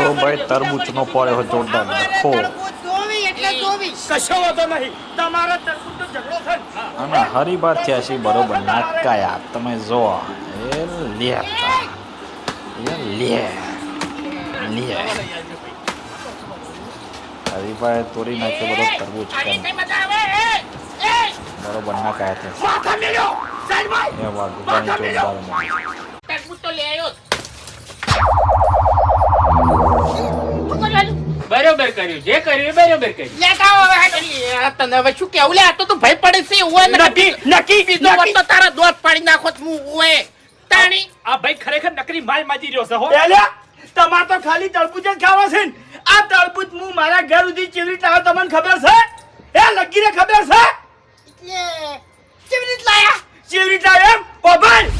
જો ભાઈ તરબૂચનો પડ્યો જોરદાર નખો કશો વાંધો નહીં તમારા તરફનો ઝઘડો થાય અને હરીબાર થયા છે બરોબર નાકાયા તમે જો એ લે હરીભાઈ તોડી નાખ્યો બધો તરબૂચ બરોબર નાકાયા થયા એ વાઘભાઈ જોરદાર બરોબર કર્યું જે કર્યું બરોબર કર્યું લેતા હવે તને હવે શું કેવું લે આ તો તું ભય પડે છે ઓય નક્કી બીજો વખત તો તારા દોત પાડી નાખો હું ઓય તાણી આ ભાઈ ખરેખર નકરી માલ માજી રહ્યો છે હો એલ્યા તમાર તો ખાલી તરબૂચ જ ખાવા છે ને આ તરબૂચ હું મારા ઘર સુધી ચીવરી લાવ્યો તમને ખબર છે એ લગીને ખબર છે એટલે કેવી રીત લાયા ચીવરી લાવ્યો એમ ઓ ભાઈ